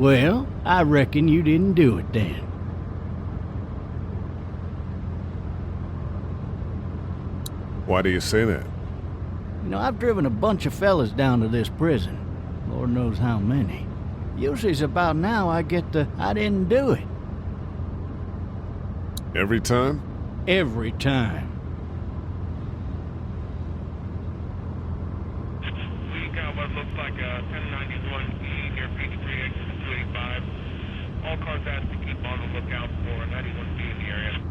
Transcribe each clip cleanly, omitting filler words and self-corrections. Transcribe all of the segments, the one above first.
Well, I reckon you didn't do it then. Why do you say that? You know, I've driven a bunch of fellas down to this prison. Lord knows how many. Usually it's about now I get the, I didn't do it. Every time? Every time. We got what looks like a 1091E near Peachtree, exit 285. All cars asked to keep on the lookout for a 91B in the area.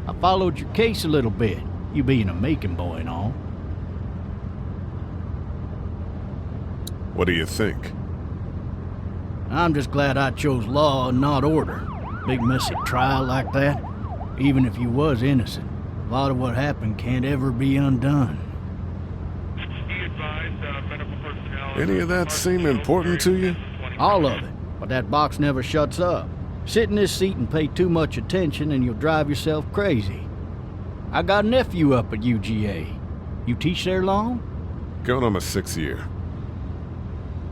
I followed your case a little bit, you being a Macon boy and all. What do you think? I'm just glad I chose law and not order. Big messy trial like that, even if you was innocent, a lot of what happened can't ever be undone. Be advised, medical personnel... Any of that seem important to you? All of it, but that box never shuts up. Sit in this seat and pay too much attention and you'll drive yourself crazy. I got a nephew up at UGA. You teach there long? Going on my 6th year.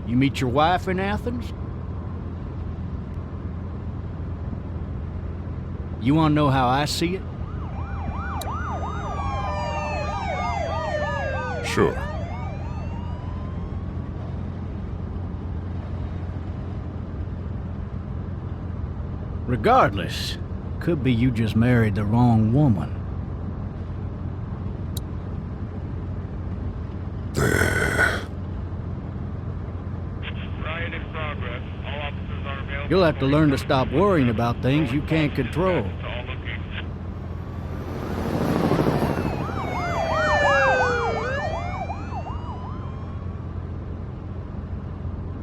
You meet your wife in Athens? You want to know how I see it? Sure. Regardless, could be you just married the wrong woman. Riot in progress. All officers are available. You'll have to learn to stop worrying about things you can't control. To all locations.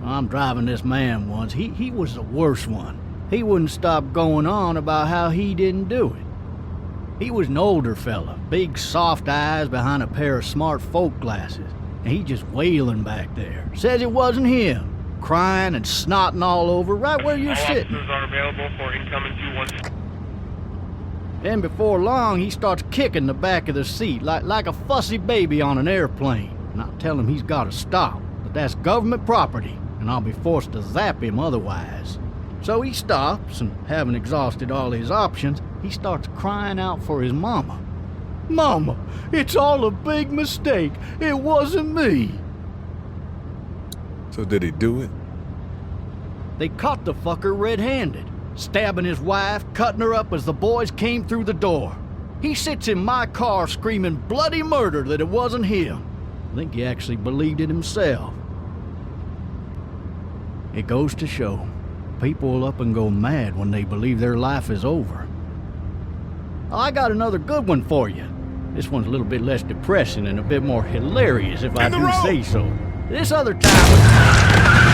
I'm driving this man once. He was the worst one. He wouldn't stop going on about how he didn't do it. He was an older fella, big soft eyes behind a pair of smart folk glasses, and he just wailing back there. Says it wasn't him, crying and snotting all over right where you're All sitting. officers are available for incoming 212. Then before long, he starts kicking the back of the seat like a fussy baby on an airplane. And I'll tell him he's got to stop, but that's government property, and I'll be forced to zap him otherwise. So he stops, and having exhausted all his options, he starts crying out for his mama. Mama, it's all a big mistake. It wasn't me. So did he do it? They caught the fucker red-handed, stabbing his wife, cutting her up as the boys came through the door. He sits in my car screaming bloody murder that it wasn't him. I think he actually believed it himself. It goes to show, people will up and go mad when they believe their life is over. I got another good one for you. This one's a little bit less depressing and a bit more hilarious if I do say so. This other time...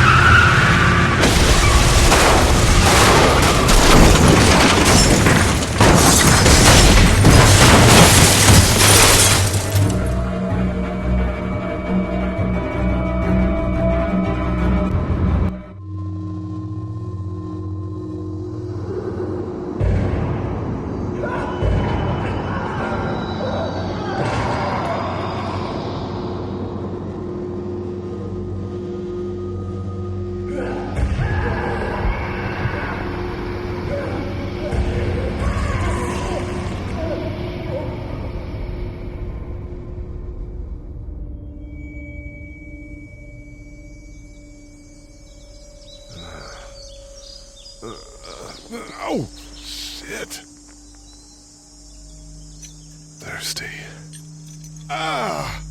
Oh, shit. Thirsty. Ah!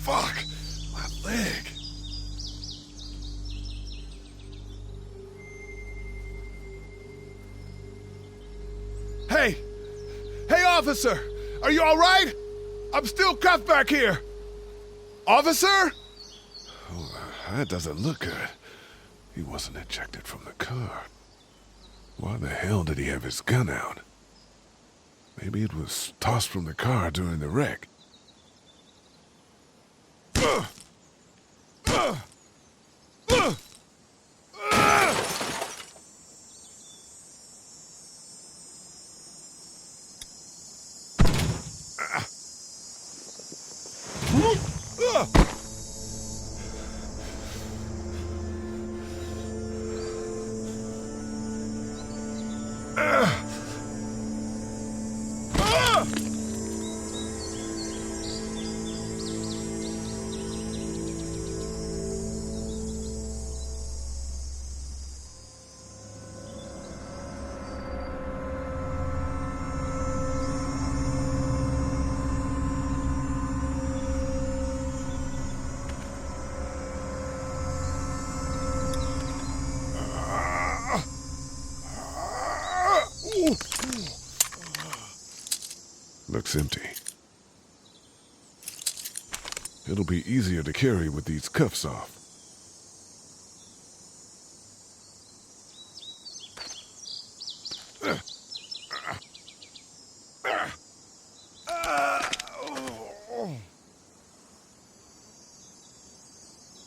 Fuck! My leg. Hey! Hey, officer! Are you all right? I'm still cuffed back here. Officer? Oh, that doesn't look good. He wasn't ejected from the car. Why the hell did he have his gun out? Maybe it was tossed from the car during the wreck. Looks empty. It'll be easier to carry with these cuffs off.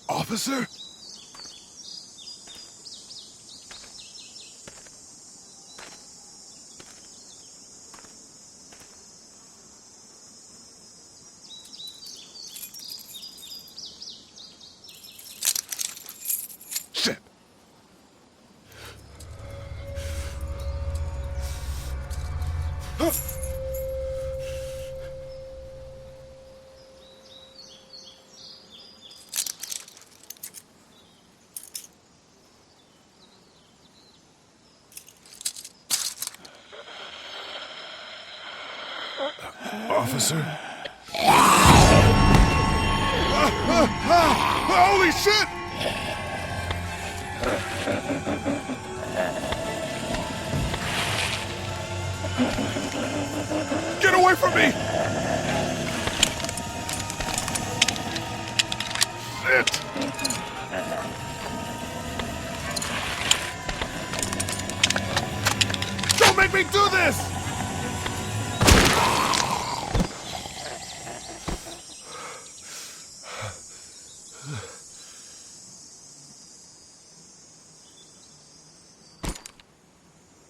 Officer? Shit. Officer? Holy shit! Get away from me! Shit! Don't make me do this!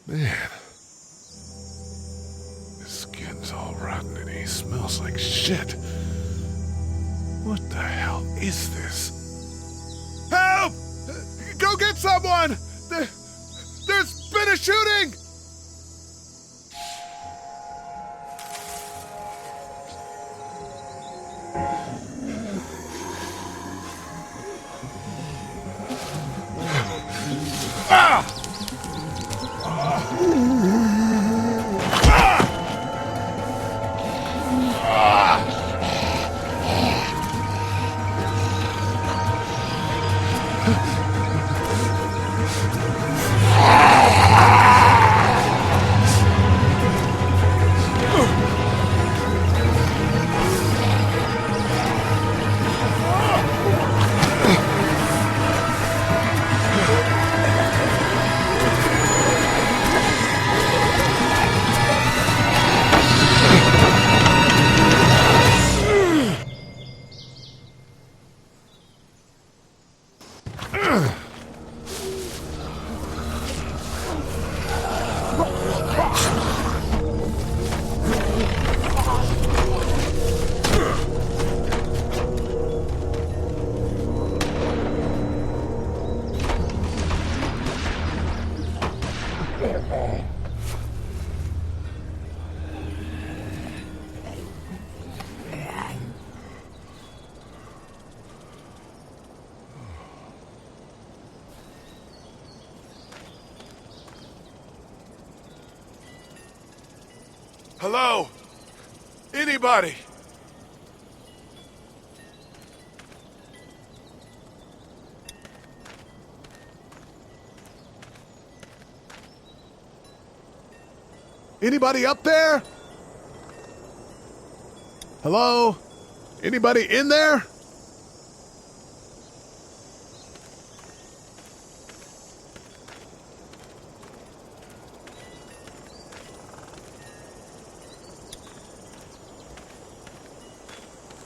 Man, his skin's all rotten and he smells like shit. What the hell is this? Help! Go get someone! There's been a shooting! Ah! Hello? Anybody? Anybody up there? Hello? Anybody in there?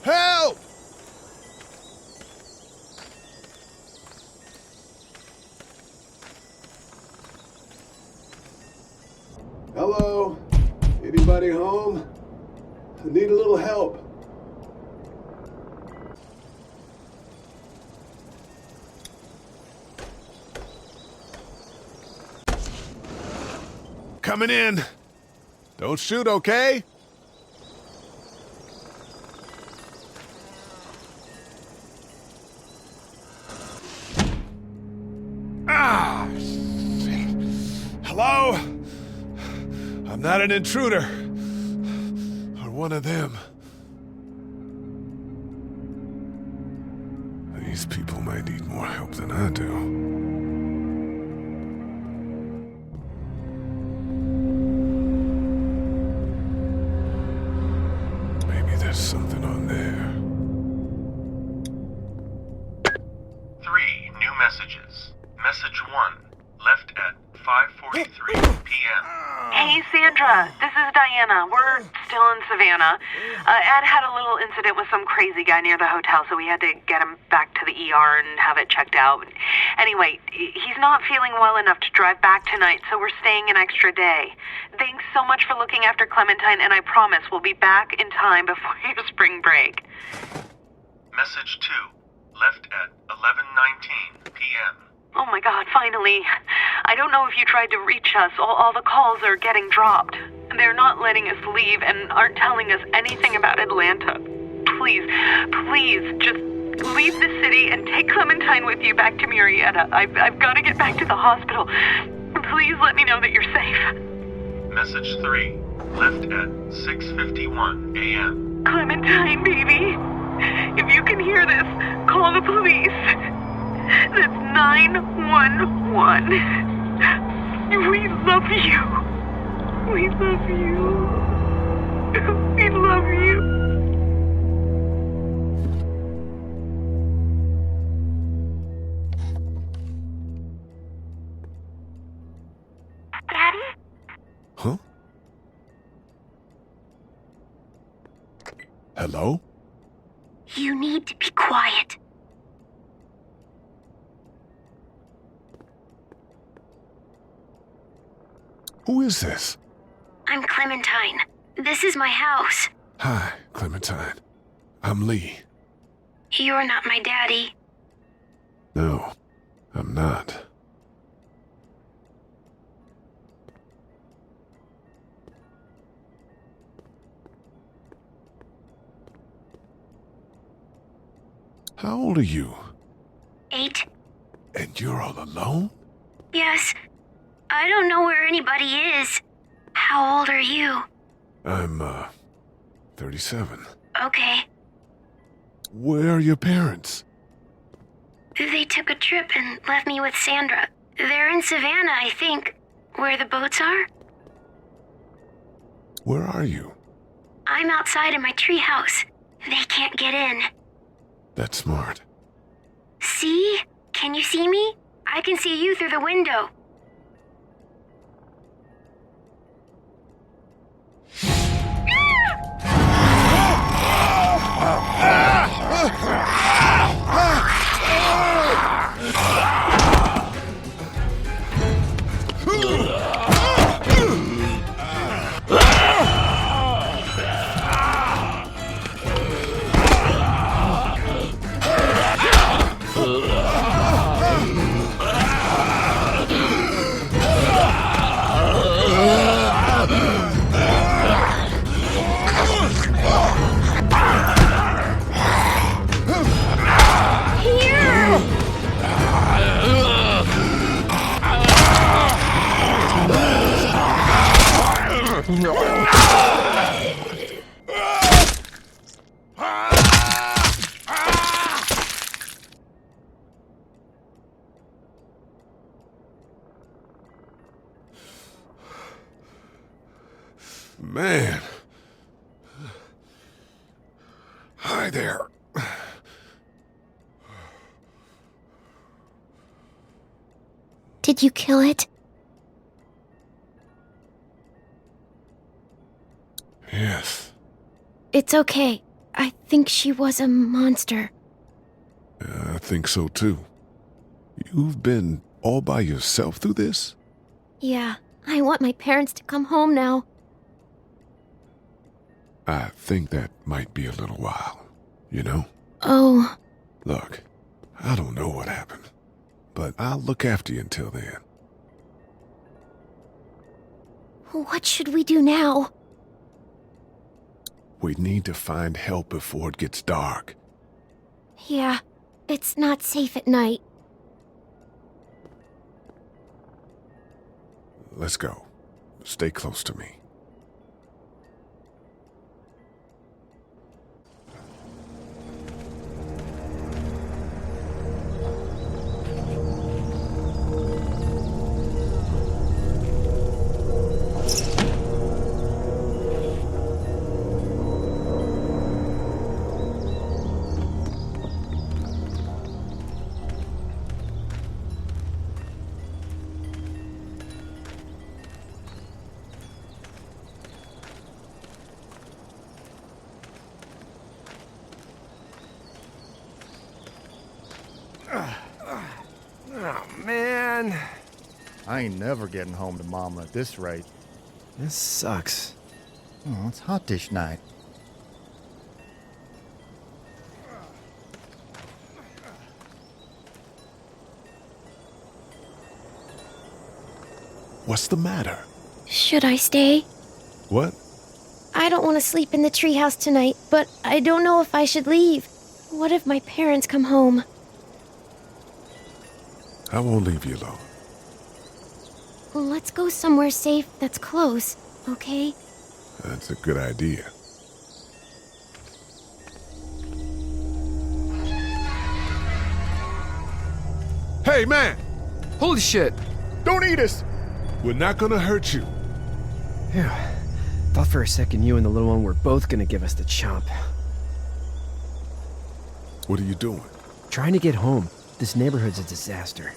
Help! Hello? Anybody home? I need a little help. Coming in. Don't shoot, okay? Ah, shit. Hello? I'm not an intruder. Or one of them. These people might need more help than I do. There's something on there. 3 new messages. Message 1, left at 5:43 p.m. Hey, Sandra, this is Diana. We're still in Savannah. Ed had a little incident with some crazy guy near the hotel, so we had to get him back to the ER and have it checked out. Anyway, he's not feeling well enough to drive back tonight, so we're staying an extra day. Thanks so much for looking after Clementine, and I promise we'll be back in time before your spring break. Message 2, left at 11:19 p.m. Oh my God, finally. I don't know if you tried to reach us. All the calls are getting dropped. They're not letting us leave and aren't telling us anything about Atlanta. Please, just leave the city and take Clementine with you back to Murrieta. I've got to get back to the hospital. Please let me know that you're safe. Message 3, left at 6:51 a.m. Clementine, baby. If you can hear this, call the police. That's 911. We love you. We love you. We love you. Daddy? Huh? Hello? You need to be quiet. Who is this? I'm Clementine. This is my house. Hi, Clementine. I'm Lee. You're not my daddy. No, I'm not. How old are you? 8. And you're all alone? Yes. I don't know where anybody is. How old are you? I'm, 37. Okay. Where are your parents? They took a trip and left me with Sandra. They're in Savannah, I think. Where the boats are? Where are you? I'm outside in my treehouse. They can't get in. That's smart. See? Can you see me? I can see you through the window. Man. Hi there. Did you kill it? Yes. It's okay. I think she was a monster. I think so too. You've been all by yourself through this? Yeah, I want my parents to come home now. I think that might be a little while, you know? Oh. Look, I don't know what happened, but I'll look after you until then. What should we do now? We need to find help before it gets dark. Yeah, it's not safe at night. Let's go. Stay close to me. I ain't never getting home to Mama at this rate. This sucks. Oh, it's hot dish night. What's the matter? Should I stay? What? I don't want to sleep in the treehouse tonight, but I don't know if I should leave. What if my parents come home? I won't leave you alone. Let's go somewhere safe that's close, okay? That's a good idea. Hey, man! Holy shit! Don't eat us! We're not gonna hurt you. Phew. Thought for a second you and the little one were both gonna give us the chomp. What are you doing? Trying to get home. This neighborhood's a disaster.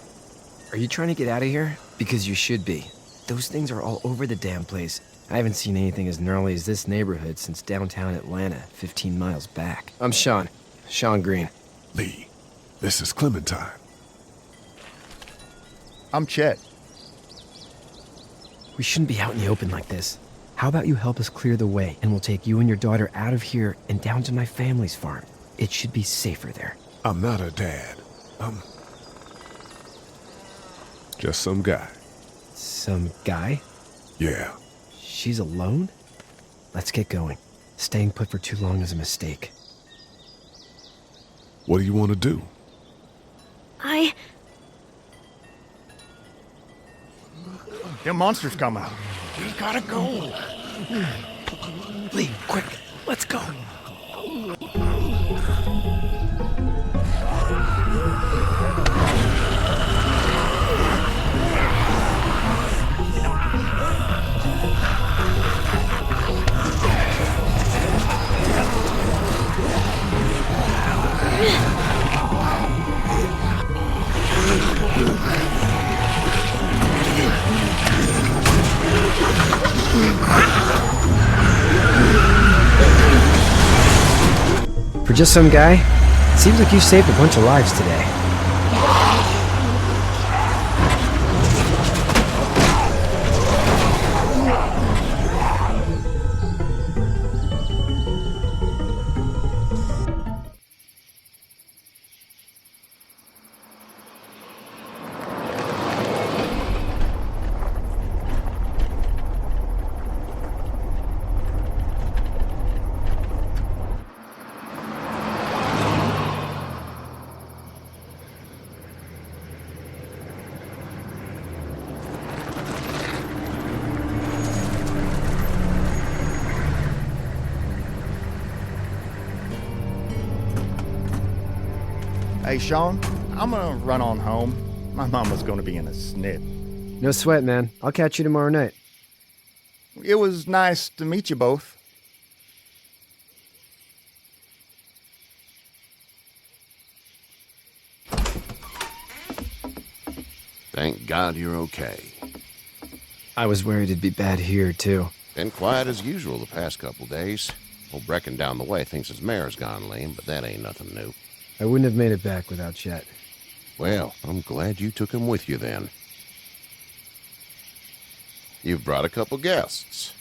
Are you trying to get out of here? Because you should be. Those things are all over the damn place. I haven't seen anything as gnarly as this neighborhood since downtown Atlanta, 15 miles back. I'm Sean. Sean Green. Lee, this is Clementine. I'm Chet. We shouldn't be out in the open like this. How about you help us clear the way, and we'll take you and your daughter out of here and down to my family's farm. It should be safer there. I'm not her dad. I'm just some guy. Some guy? Yeah. She's alone? Let's get going. Staying put for too long is a mistake. What do you want to do? Them monsters come out. We gotta go. Lee, quick, let's go. For just some guy, seems like you saved a bunch of lives today. Hey, Sean, I'm gonna run on home. My mama's gonna be in a snit. No sweat, man. I'll catch you tomorrow night. It was nice to meet you both. Thank God you're okay. I was worried it'd be bad here, too. Been quiet as usual the past couple days. Old Brecken down the way thinks his mare's gone lame, but that ain't nothing new. I wouldn't have made it back without Chet. Well, I'm glad you took him with you then. You've brought a couple guests.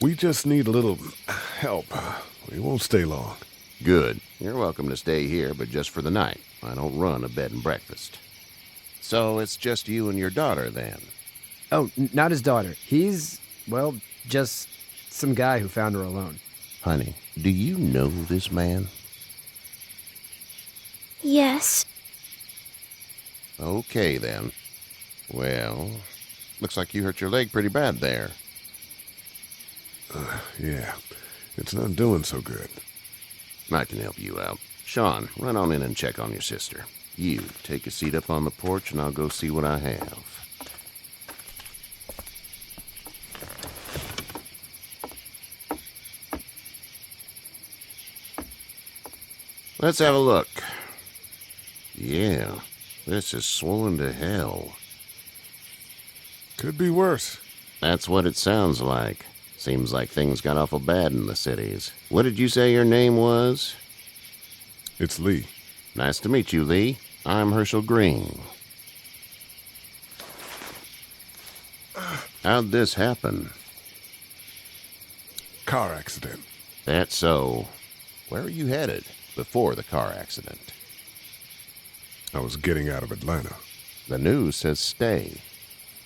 We just need a little help. We won't stay long. Good. You're welcome to stay here, but just for the night. I don't run a bed and breakfast. So it's just you and your daughter then? Oh, not his daughter. He's, well, just some guy who found her alone. Honey, do you know this man? Yes. Okay, then. Well, looks like you hurt your leg pretty bad there. Yeah, it's not doing so good. I can help you out. Sean, run on in and check on your sister. You, take a seat up on the porch and I'll go see what I have. Let's have a look. Yeah, this is swollen to hell. Could be worse. That's what it sounds like. Seems like things got awful bad in the cities. What did you say your name was? It's Lee. Nice to meet you, Lee. I'm Herschel Green. How'd this happen? Car accident. That's so. Where were you headed before the car accident? I was getting out of Atlanta. The news says stay.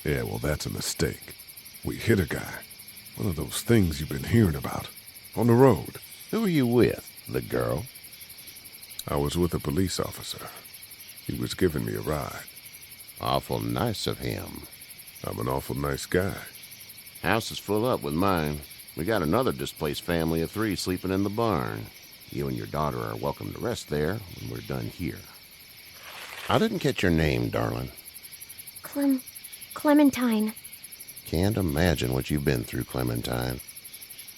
Yeah, well, that's a mistake. We hit a guy. One of those things you've been hearing about. On the road. Who are you with? The girl? I was with a police officer. He was giving me a ride. Awful nice of him. I'm an awful nice guy. House is full up with mine. We got another displaced family of 3 sleeping in the barn. You and your daughter are welcome to rest there when we're done here. I didn't catch your name, darling. Clementine. Can't imagine what you've been through, Clementine.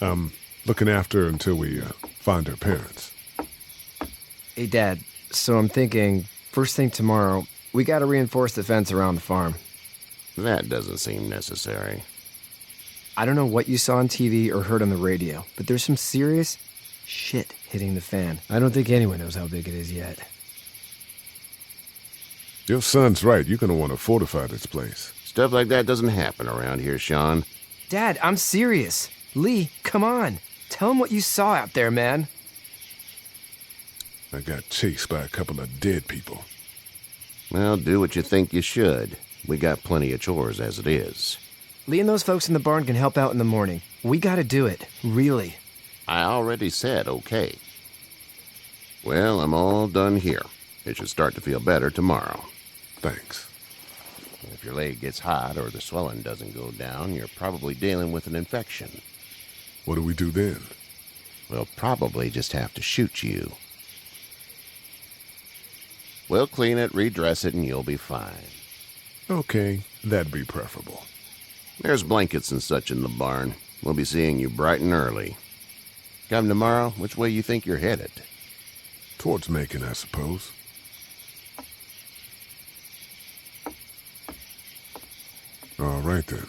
I'm looking after her until we find her parents. Hey, Dad, so I'm thinking, first thing tomorrow, we gotta reinforce the fence around the farm. That doesn't seem necessary. I don't know what you saw on TV or heard on the radio, but there's some serious shit hitting the fan. I don't think anyone knows how big it is yet. Your son's right. You're gonna want to fortify this place. Stuff like that doesn't happen around here, Sean. Dad, I'm serious. Lee, come on. Tell him what you saw out there, man. I got chased by a couple of dead people. Well, do what you think you should. We got plenty of chores as it is. Lee and those folks in the barn can help out in the morning. We gotta do it, really. I already said okay. Well, I'm all done here. It should start to feel better tomorrow. Thanks. If your leg gets hot or the swelling doesn't go down, you're probably dealing with an infection. What do we do then? We'll probably just have to shoot you. We'll clean it, redress it, and you'll be fine. Okay, that'd be preferable. There's blankets and such in the barn. We'll be seeing you bright and early. Come tomorrow, which way you think you're headed? Towards Macon, I suppose. All right, then.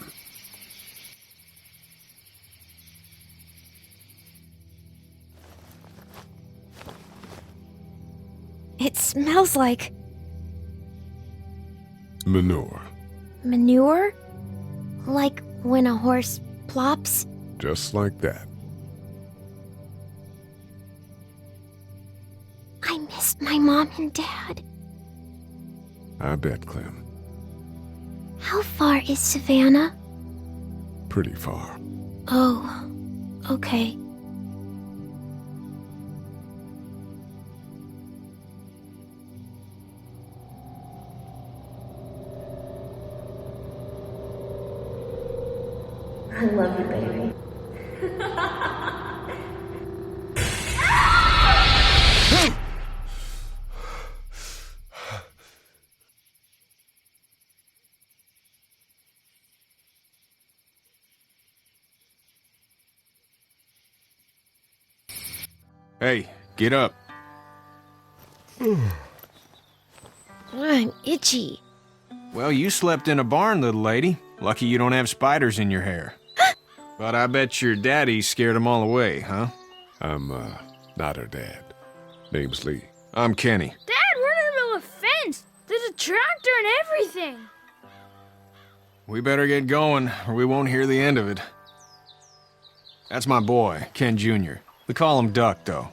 It smells like Manure. manure? Like when a horse plops? Just like that. I miss my mom and dad. I bet, Clem. How far is Savannah? Pretty far. Oh, okay. I love you, baby. Hey, get up. I'm itchy. Well, you slept in a barn, little lady. Lucky you don't have spiders in your hair. But I bet your daddy scared them all away, huh? I'm, not her dad. Name's Lee. I'm Kenny. Dad, we're in the middle of a fence. There's a tractor and everything. We better get going, or we won't hear the end of it. That's my boy, Ken Jr. We call him Duck, though.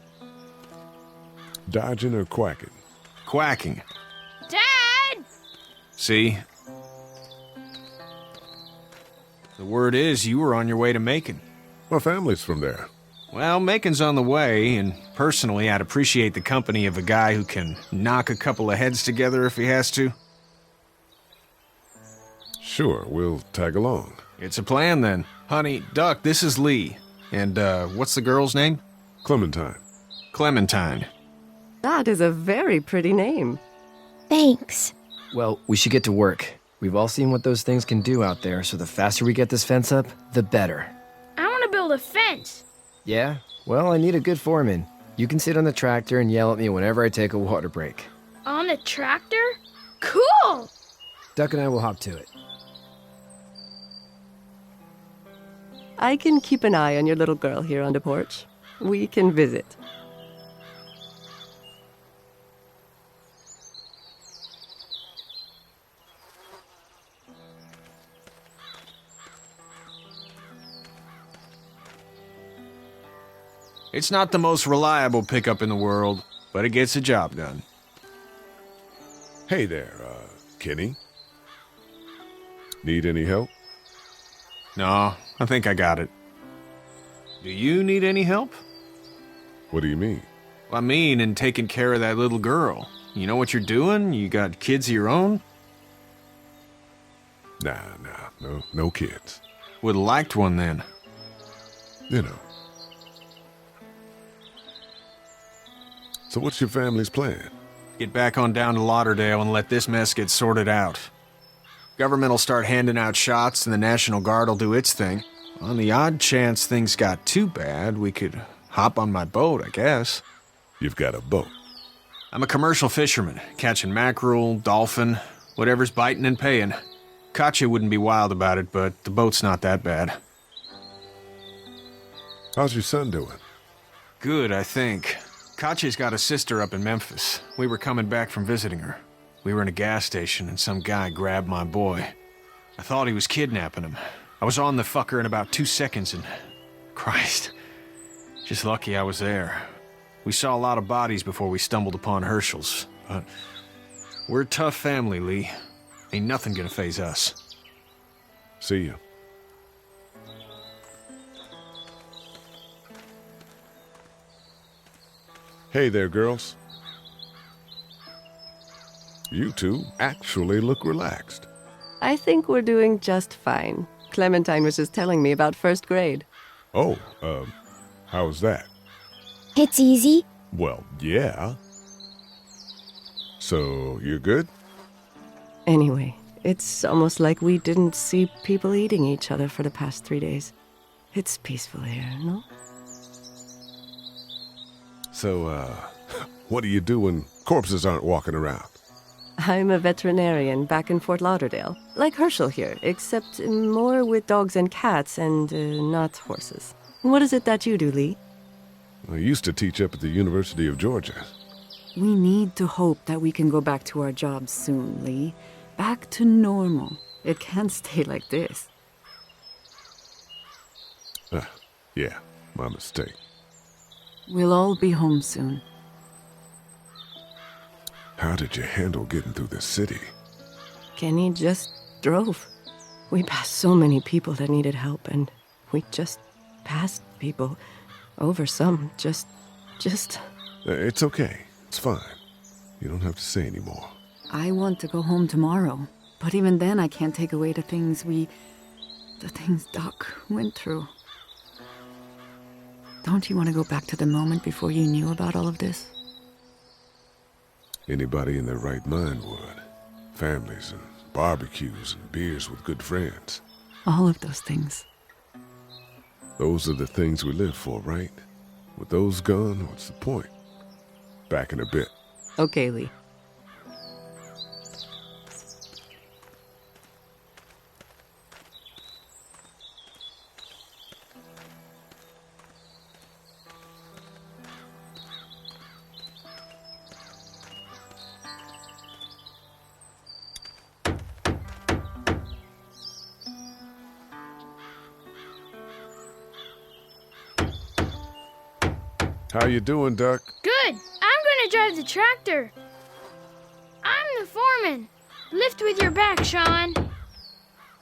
Dodging or quacking? Quacking. Dad! See? The word is you were on your way to Macon. My family's from there. Well, Macon's on the way, and personally, I'd appreciate the company of a guy who can knock a couple of heads together if he has to. Sure, we'll tag along. It's a plan, then. Honey, Duck, this is Lee. And, what's the girl's name? Clementine. Clementine. That is a very pretty name. Thanks. Well, we should get to work. We've all seen what those things can do out there, so the faster we get this fence up, the better. I want to build a fence. Yeah? Well, I need a good foreman. You can sit on the tractor and yell at me whenever I take a water break. On the tractor? Cool! Duck and I will hop to it. I can keep an eye on your little girl here on the porch. We can visit. It's not the most reliable pickup in the world, but it gets the job done. Hey there, Kenny. Need any help? No, I think I got it. Do you need any help? What do you mean? I mean, in taking care of that little girl. You know what you're doing? You got kids of your own? Nah, no kids. Would've liked one then. You know. So what's your family's plan? Get back on down to Lauderdale and let this mess get sorted out. Government will start handing out shots and the National Guard will do its thing. On the odd chance things got too bad, we could hop on my boat, I guess. You've got a boat? I'm a commercial fisherman, catching mackerel, dolphin, whatever's biting and paying. Katya wouldn't be wild about it, but the boat's not that bad. How's your son doing? Good, I think. Katya's got a sister up in Memphis. We were coming back from visiting her. We were in a gas station and some guy grabbed my boy. I thought he was kidnapping him. I was on the fucker in about 2 seconds and... Christ. Just lucky I was there. We saw a lot of bodies before we stumbled upon Herschel's, but... We're a tough family, Lee. Ain't nothing gonna faze us. See you. Hey there, girls. You two actually look relaxed. I think we're doing just fine. Clementine was just telling me about first grade. Oh, how was that? It's easy. Well, yeah. So, you're good? Anyway, it's almost like we didn't see people eating each other for the past 3 days. It's peaceful here, no? So, what do you do when corpses aren't walking around? I'm a veterinarian back in Fort Lauderdale. Like Herschel here, except more with dogs and cats and not horses. What is it that you do, Lee? I used to teach up at the University of Georgia. We need to hope that we can go back to our jobs soon, Lee. Back to normal. It can't stay like this. Yeah, my mistake. We'll all be home soon. How did you handle getting through the city? Kenny just drove. We passed so many people that needed help, and we just passed people. Over some, just... It's okay. It's fine. You don't have to say any more. I want to go home tomorrow, but even then I can't take away the things Doc went through. Don't you want to go back to the moment before you knew about all of this? Anybody in their right mind would. Families and barbecues and beers with good friends. All of those things. Those are the things we live for, right? With those gone, what's the point? Back in a bit. Okay, Lee. How you doing, Duck? Good. I'm gonna drive the tractor. I'm the foreman. Lift with your back, Sean.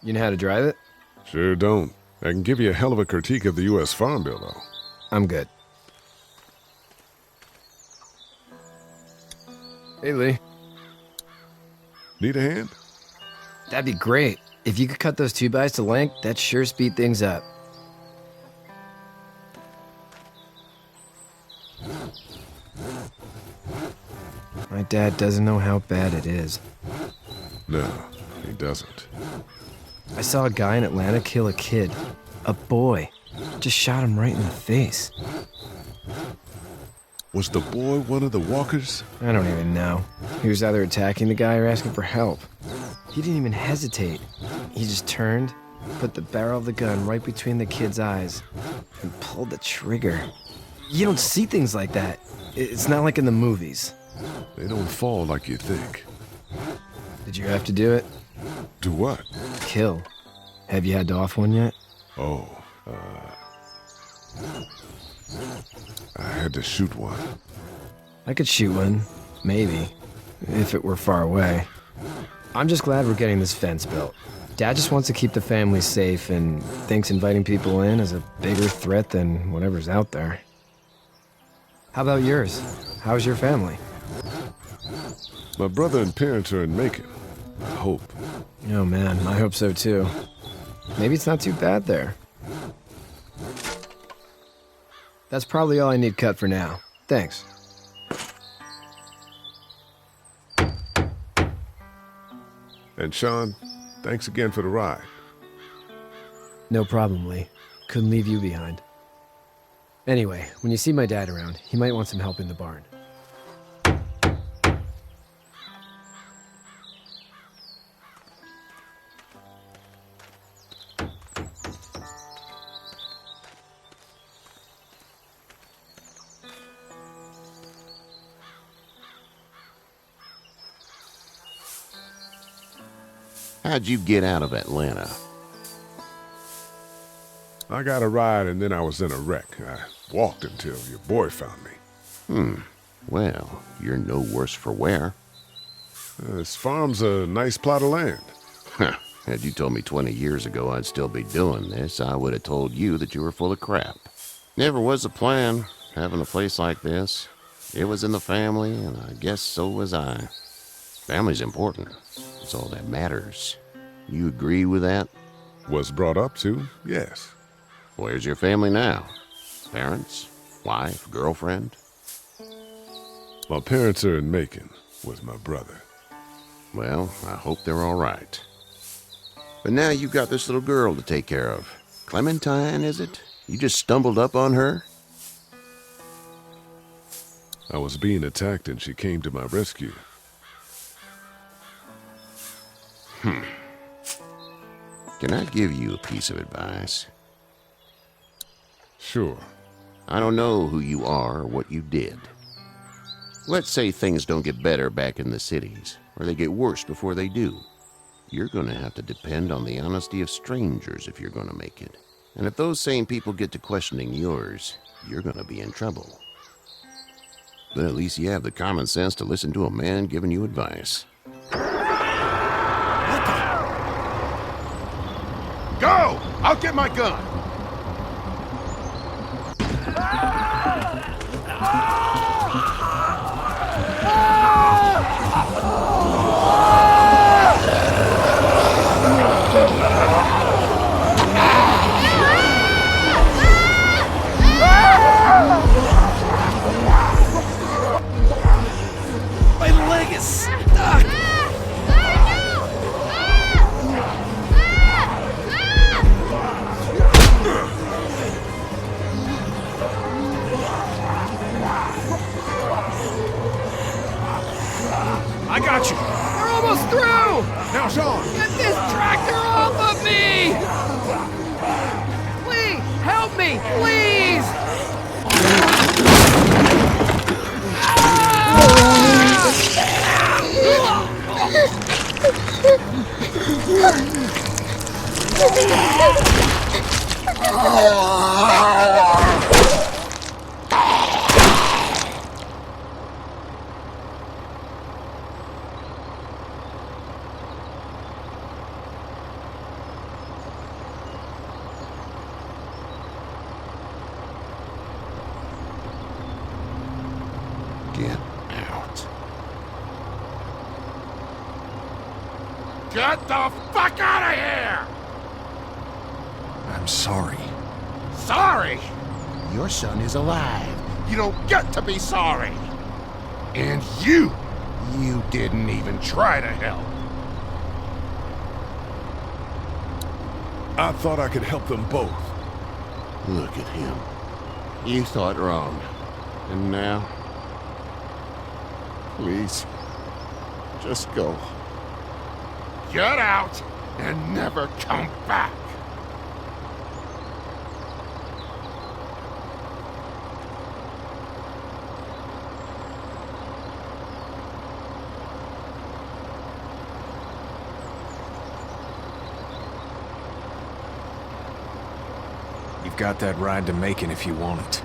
You know how to drive it? Sure don't. I can give you a hell of a critique of the U.S. Farm Bill, though. I'm good. Hey, Lee. Need a hand? That'd be great. If you could cut those 2x to length, that'd sure speed things up. My dad doesn't know how bad it is. No, he doesn't. I saw a guy in Atlanta kill a kid. A boy. Just shot him right in the face. Was the boy one of the walkers? I don't even know. He was either attacking the guy or asking for help. He didn't even hesitate. He just turned, put the barrel of the gun right between the kid's eyes, and pulled the trigger. You don't see things like that. It's not like in the movies. They don't fall like you think. Did you have to do it? Do what? Kill. Have you had to off one yet? Oh, had to shoot one. I could shoot one, maybe, if it were far away. I'm just glad we're getting this fence built. Dad just wants to keep the family safe and thinks inviting people in is a bigger threat than whatever's out there. How about yours? How's your family? My brother and parents are in Macon. I hope. Oh man, I hope so too. Maybe it's not too bad there. That's probably all I need cut for now. Thanks. And Sean, thanks again for the ride. No problem, Lee. Couldn't leave you behind. Anyway, when you see my dad around, he might want some help in the barn. How'd you get out of Atlanta? I got a ride and then I was in a wreck. I walked until your boy found me. Well, you're no worse for wear. This farm's a nice plot of land. Had you told me 20 years ago I'd still be doing this, I would have told you that you were full of crap. Never was a plan, having a place like this. It was in the family, and I guess so was I. Family's important. It's all that matters. You agree with that? Was brought up to, yes. Where's your family now? Parents? Wife? Girlfriend? My parents are in Macon with my brother. Well, I hope they're all right. But now you've got this little girl to take care of. Clementine, is it? You just stumbled up on her? I was being attacked and she came to my rescue. Can I give you a piece of advice? Sure. I don't know who you are or what you did. Let's say things don't get better back in the cities, or they get worse before they do. You're going to have to depend on the honesty of strangers if you're going to make it. And if those same people get to questioning yours, you're going to be in trouble. But at least you have the common sense to listen to a man giving you advice. Go! I'll get my gun! My leg is stuck! I got you. We're almost through! Now, Sean! Get this tractor off of me! Please, help me, please! Get out. Get the fuck out of here! I'm sorry. Sorry? Your son is alive. You don't get to be sorry. And you didn't even try to help. I thought I could help them both. Look at him. You thought wrong. And now? Please, just go. Get out and never come back. You've got that ride to Macon if you want it.